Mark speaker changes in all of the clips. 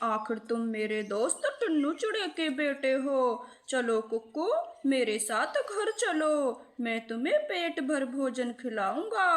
Speaker 1: आखिर तुम मेरे दोस्त टुन्नू चिड़िया के बेटे हो। चलो कुक्कू, मेरे साथ घर चलो, मैं तुम्हें पेट भर भोजन खिलाऊंगा।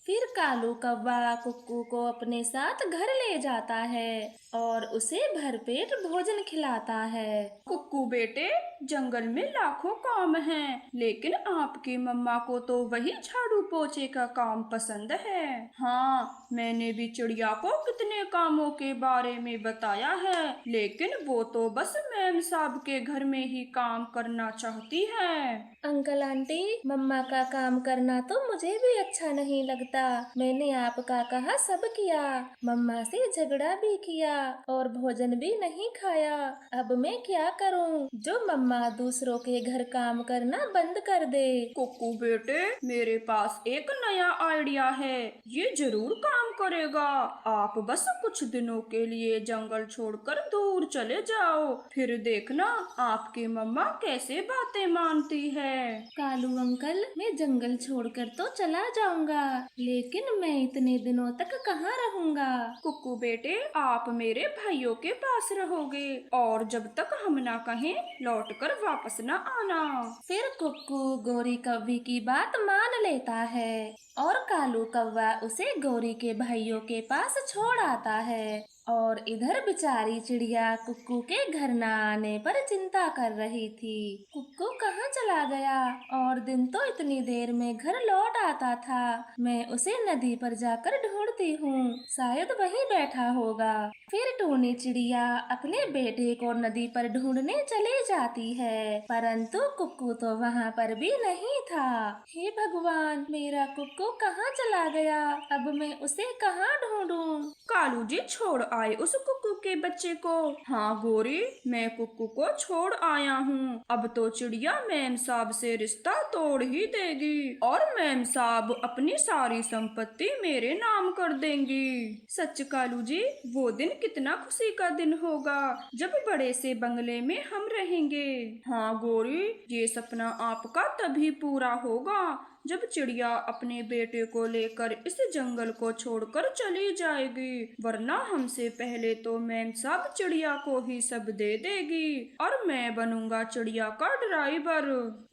Speaker 2: फिर कालू कौवा कुक्कू को अपने साथ घर ले जाता है और उसे भरपेट भोजन खिलाता है।
Speaker 1: कुक्कू बेटे, जंगल में लाखों काम हैं, लेकिन आपकी मम्मा को तो वही झाड़ू पोछे का काम पसंद है। हाँ, मैंने भी चिड़िया को कितने कामों के बारे में बताया है, लेकिन वो तो बस मैम साहब के घर में ही काम करना चाहती है।
Speaker 2: अंकल आंटी, मम्मा का काम करना तो मुझे भी अच्छा नहीं लगता। मैंने आपका कहा सब किया, मम्मा से झगड़ा भी किया और भोजन भी नहीं खाया। अब मैं क्या करूं जो मम्मा दूसरों के घर काम करना बंद कर दे।
Speaker 1: कुक्कू बेटे, मेरे पास एक नया आइडिया है, ये जरूर काम करेगा। आप बस कुछ दिनों के लिए जंगल छोड़कर दूर चले जाओ, फिर देखना आपकी मम्मा कैसे बातें मानती है।
Speaker 2: कालू अंकल, मैं जंगल छोड़कर तो चला जाऊंगा, लेकिन मैं इतने दिनों तक कहाँ रहूंगा।
Speaker 1: कुक्कू बेटे, आप मेरे भाइयों के पास रहोगे और जब तक हम ना कहें लौट कर वापस न आना।
Speaker 2: फिर कुक्कू गोरी कौवी की बात मान लेता है और कालू कौवा उसे गोरी के भाइयों के पास छोड़ आता है। और इधर बेचारी चिड़िया कुक्कू के घर न आने पर चिंता कर रही थी। कुक्कू कहाँ चला गया और दिन तो इतनी देर में घर लौट आता था। मैं उसे नदी पर जाकर ढूंढती हूँ, शायद वहीं बैठा होगा। फिर टूनी चिड़िया अपने बेटे को नदी पर ढूंढने चली जाती है, परंतु कुक्कू तो वहाँ पर भी नहीं था। हे भगवान, मेरा कुक्कू कहाँ चला गया, अब मैं उसे कहाँ ढूंढूं।
Speaker 1: कालू जी छोड़ आए उस कुक्कू के बच्चे को। हाँ गोरी, मैं कुक्कू को छोड़ आया हूँ। अब तो चिड़िया मैम साहब से रिश्ता तोड़ ही देगी और मैम साहब अपनी सारी संपत्ति मेरे नाम कर देंगी। सच कालू जी, वो दिन कितना खुशी का दिन होगा जब बड़े से बंगले में हम रहेंगे। हाँ गोरी, ये सपना आपका तभी पूरा होगा जब चिड़िया अपने बेटे को लेकर इस जंगल को छोड़कर चली जाएगी, वरना हमसे पहले तो मैम साहब चिड़िया को ही सब दे देगी और मैं बनूंगा चिड़िया का ड्राइवर।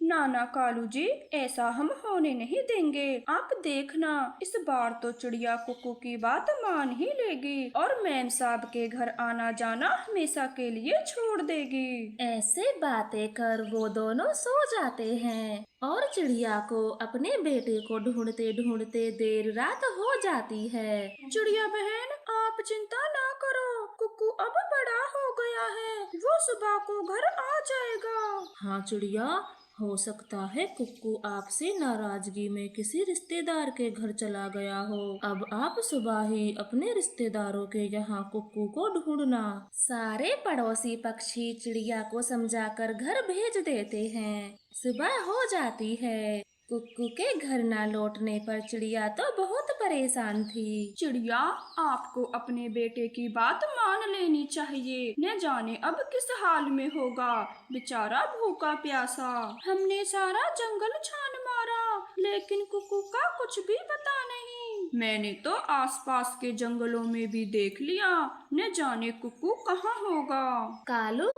Speaker 1: नाना कालू जी, ऐसा हम होने नहीं देंगे। आप देखना, इस बार तो चिड़िया कुक्कू की बात मान ही लेगी और मैम साहब के घर आना जाना हमेशा के लिए छोड़ देगी।
Speaker 2: ऐसे बातें कर वो दोनों सो जाते हैं और चिड़िया को अपने बेटे को ढूंढते ढूंढते देर रात हो जाती है।
Speaker 1: चिड़िया बहन, आप चिंता ना करो, कुक्कू अब बड़ा हो गया है, वो सुबह को घर आ जाएगा।
Speaker 2: हाँ चिड़िया, हो सकता है कुक्कू आपसे नाराजगी में किसी रिश्तेदार के घर चला गया हो। अब आप सुबह ही अपने रिश्तेदारों के यहाँ कुक्कू को ढूंढना। सारे पड़ोसी पक्षी चिड़िया को समझाकर घर भेज देते हैं। सुबह हो जाती है। कुक्कू के घर न लौटने पर चिड़िया तो बहुत परेशान थी।
Speaker 1: चिड़िया, आपको अपने बेटे की बात मान लेनी चाहिए, न जाने अब किस हाल में होगा, बेचारा भूखा प्यासा। हमने सारा जंगल छान मारा, लेकिन कुक्कू का कुछ भी पता नहीं। मैंने तो आसपास के जंगलों में भी देख लिया, न जाने कुक्कू कहाँ होगा।
Speaker 2: कालू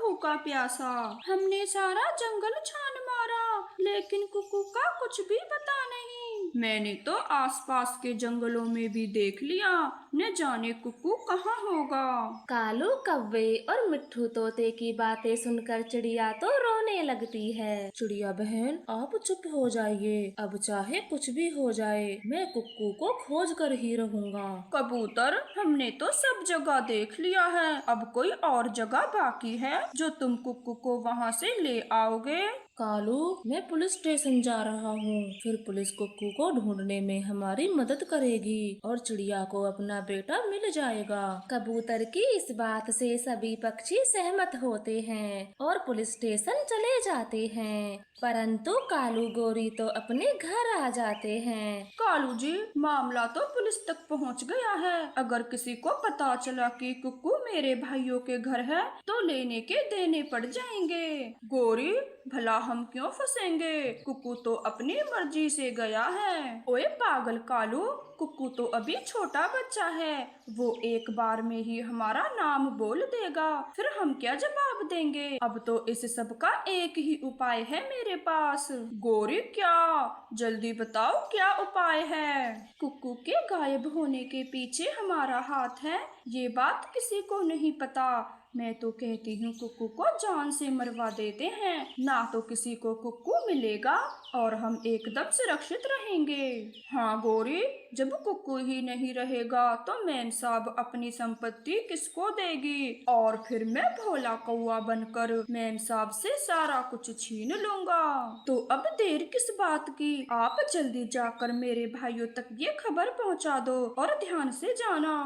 Speaker 1: भूखा प्यासा, हमने सारा जंगल छान मारा, लेकिन कुक्कू का कुछ भी पता नहीं। मैंने तो आसपास के जंगलों में भी देख लिया, न जाने कुक्कू कहाँ होगा।
Speaker 2: कालू कौवे और मिट्ठू तोते की बातें सुनकर चिड़िया तो रोने लगती है। चिड़िया बहन, आप चुप हो जाइए, अब चाहे कुछ भी हो जाए मैं कुक्कू को खोज कर ही रहूंगा।
Speaker 1: कबूतर, हमने तो सब जगह देख लिया है, अब कोई और जगह बाकी है जो तुम कुक्कू को वहाँ से ले आओगे?
Speaker 2: कालू, मैं पुलिस स्टेशन जा रहा हूँ, फिर पुलिस कुक्कू को ढूंढने में हमारी मदद करेगी और चिड़िया को अपना बेटा मिल जाएगा। कबूतर की इस बात से सभी पक्षी सहमत होते हैं और पुलिस स्टेशन चले जाते हैं, परंतु कालू गोरी तो अपने घर आ जाते हैं।
Speaker 1: कालू जी, मामला तो पुलिस तक पहुंच गया है। अगर किसी को पता चला कि कुक्कू मेरे भाइयों के घर है तो लेने के देने पड़ जाएंगे। गोरी, भला हम क्यों फंसेंगे? कुक्कू तो अपनी मर्जी से गया है। ओए पागल कालू, कुक्कू तो अभी छोटा बच्चा है, वो एक बार में ही हमारा नाम बोल देगा, फिर हम क्या जवाब देंगे। अब तो इस सब का एक ही उपाय है मेरे पास। गौरी क्या, जल्दी बताओ क्या उपाय है। कुक्कू के गायब होने के पीछे हमारा हाथ है, ये बात किसी को नहीं पता। मैं तो कहती हूँ कुक्कू को जान से मरवा देते हैं, ना तो किसी को कुक्कू मिलेगा और हम एकदम सुरक्षित रहेंगे। हाँ गौरी, जब कुक्कू ही नहीं रहेगा तो मेम साहब अपनी संपत्ति किसको देगी, और फिर मैं भोला कौवा बनकर मेम साहब से सारा कुछ छीन लूंगा। तो अब देर किस बात की, आप जल्दी जाकर मेरे भाइयों तक ये खबर पहुंचा दो और ध्यान से जाना।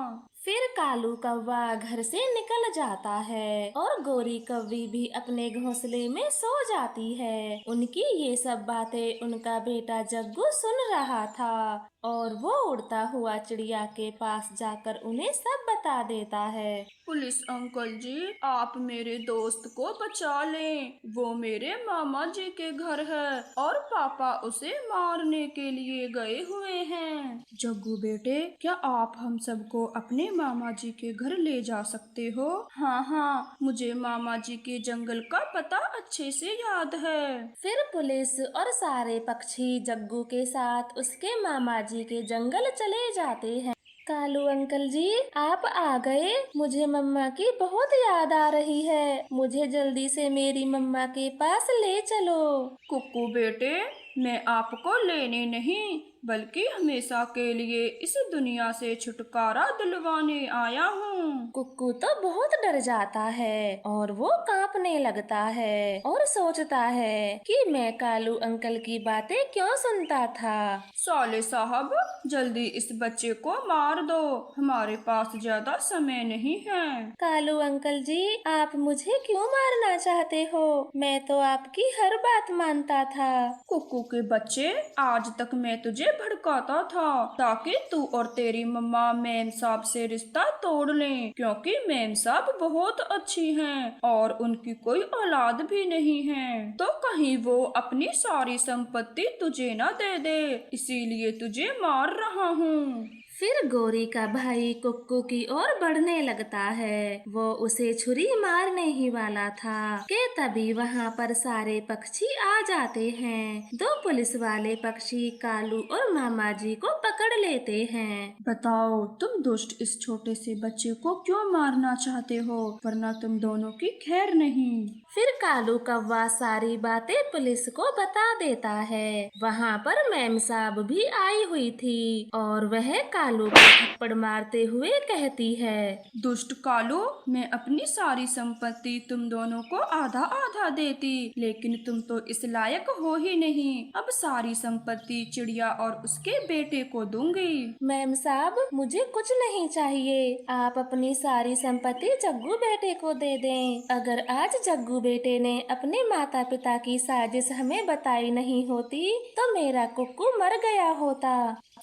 Speaker 2: फिर कालू कौवा घर से निकल जाता है और गोरी कौवी भी अपने घोंसले में सो जाती है। उनकी ये सब बातें उनका बेटा जग्गू सुन रहा था और वो उड़ता हुआ चिड़िया के पास जाकर उन्हें सब बता देता है।
Speaker 1: पुलिस अंकल जी, आप मेरे दोस्त को बचा लें, वो मेरे मामा जी के घर है और पापा उसे मारने के लिए गए हुए हैं। जग्गू बेटे, क्या आप हम सबको अपने मामा जी के घर ले जा सकते हो। हाँ हाँ, मुझे मामा जी के जंगल का पता अच्छे से याद है।
Speaker 2: फिर पुलिस और सारे पक्षी जग्गू के साथ उसके मामा जी के जंगल चले जाते हैं। कालू अंकल जी, आप आ गए। मुझे मम्मा की बहुत याद आ रही है, मुझे जल्दी से मेरी मम्मा के पास ले चलो।
Speaker 1: कुक्कू बेटे, मैं आपको लेने नहीं बल्कि हमेशा के लिए इस दुनिया से छुटकारा दिलवाने आया हूँ।
Speaker 2: कुक्कू तो बहुत डर जाता है और वो कांपने लगता है और सोचता है कि मैं कालू अंकल की बातें क्यों सुनता था।
Speaker 1: साले साहब, जल्दी इस बच्चे को मार दो, हमारे पास ज्यादा समय नहीं है।
Speaker 2: कालू अंकल जी, आप मुझे क्यों मारना चाहते हो? मैं तो आपकी हर बात मानता था।
Speaker 1: कुक्कू के बच्चे, आज तक मैं तुझे भड़काता था ताकि तू और तेरी मम्मा मेम साहब से रिश्ता तोड़ लें, क्योंकि मेम साहब बहुत अच्छी हैं और उनकी कोई औलाद भी नहीं है, तो कहीं वो अपनी सारी संपत्ति तुझे न दे दे, इसीलिए तुझे मार रहा हूँ।
Speaker 2: फिर गोरी का भाई कुक्कू की ओर बढ़ने लगता है। वो उसे छुरी मारने ही वाला था कि तभी वहाँ पर सारे पक्षी आ जाते हैं। दो पुलिस वाले पक्षी कालू और मामा जी को पकड़ लेते हैं।
Speaker 1: बताओ, तुम दुष्ट इस छोटे से बच्चे को क्यों मारना चाहते हो, वरना तुम दोनों की खैर नहीं।
Speaker 2: फिर कालू कौवा सारी बातें पुलिस को बता देता है। वहाँ पर मेम साहब भी आई हुई थी और वह कालू को थप्पड़ मारते हुए कहती है,
Speaker 1: दुष्ट कालू, मैं अपनी सारी संपत्ति तुम दोनों को आधा आधा देती, लेकिन तुम तो इस लायक हो ही नहीं। अब सारी संपत्ति चिड़िया और उसके बेटे को दूंगी।
Speaker 2: मैम साहब, मुझे कुछ नहीं चाहिए, आप अपनी सारी संपत्ति जग्गू बेटे को दे दें। अगर आज जग्गू बेटे ने अपने माता पिता की साजिश हमें बताई नहीं होती तो मेरा कुक्कू मर गया होता।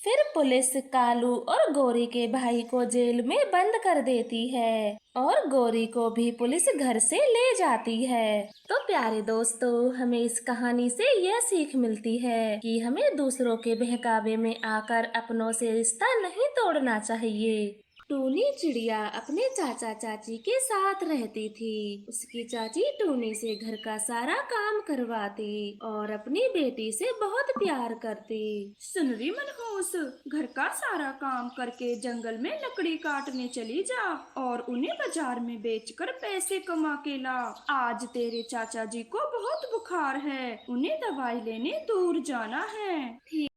Speaker 2: फिर पुलिस कालू और गोरी के भाई को जेल में बंद कर देती है और गोरी को भी पुलिस घर से ले जाती है। तो प्यारे दोस्तों, हमें इस कहानी से यह सीख मिलती है कि हमें दूसरों के बहकावे में आकर अपनों से रिश्ता नहीं तोड़ना चाहिए। टूनी चिड़िया अपने चाचा चाची के साथ रहती थी। उसकी चाची टूनी से घर का सारा काम करवाती और अपनी बेटी से बहुत प्यार करती।
Speaker 1: सुन रही मनहूस, घर का सारा काम करके जंगल में लकड़ी काटने चली जा और उन्हें बाजार में बेचकर पैसे कमा के ला। आज तेरे चाचा जी को बहुत बुखार है, उन्हें दवाई लेने दूर जाना है।